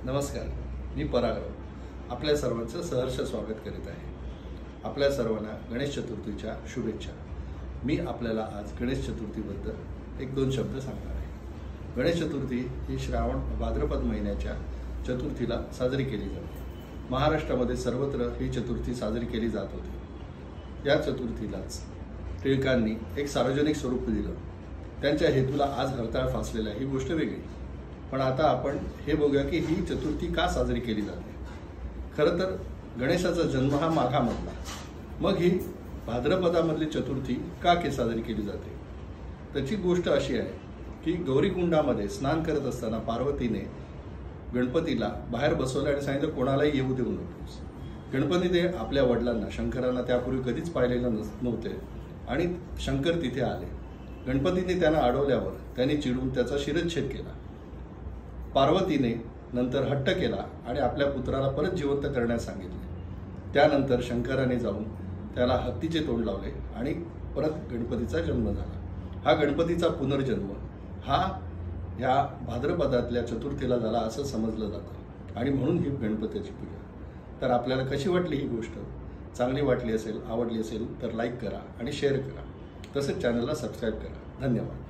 नमस्कार, मी परागराव आपल्या सर्वांचं सहर्ष स्वागत करीत आहे। आपल्या सर्वांना गणेश चतुर्थीच्या शुभेच्छा। मी आपल्याला आज गणेश चतुर्थीबद्दल एक दोन शब्द सांगणार आहे। गणेश चतुर्थी ही श्रावण भाद्रपद महिन्याच्या चतुर्थीला साजरी केली जाते। महाराष्ट्रामध्ये सर्वत्र ही चतुर्थी साजरी केली जात होती। या चतुर्थीलाच टिळकांनी एक सार्वजनिक स्वरूप दिलं। त्यांच्या हेतूला आज हरताळ फासलेला ही गोष्ट वेगळी, पण आता आपण हे बघूया की ही चतुर्थी का साजरी केली जाते। खरं तर गणेशाचा जन्म हा माघामधला, मग ही भाद्रपदामधली चतुर्थी का साजरी केली जाते। त्याची गोष्ट अशी आहे की गौरीकुंडामध्ये स्नान करत असताना पार्वतीने गणपतीला बाहेर बसवलं आणि सांगितलं कोणालाही येऊ देऊ नकोस। गणपतीने आपल्या वडिलांना शंकरांना त्यापूर्वी कधीच पाहिलेलं नव्हते आणि शंकर तिथे आले। गणपतीने त्यांना अडवल्यावर त्यांनी चिडून त्याचा शिरच्छेद केला। पार्वतीने नंतर हट्ट केला आणि आपल्या पुत्राला परत जिवंत करण्यास सांगितले। त्यानंतर शंकराने जाऊन त्याला हत्तीचे तोंड लावले आणि परत गणपतीचा जन्म झाला। हा गणपतीचा पुनर्जन्म हा ह्या भाद्रपदातल्या चतुर्थीला झाला असं समजलं जातं आणि म्हणून ही गणपतीची पूजा। तर आपल्याला कशी वाटली ही गोष्ट? चांगली वाटली असेल, आवडली असेल तर लाईक करा आणि शेअर करा, तसेच चॅनलला सबस्क्राईब करा। धन्यवाद।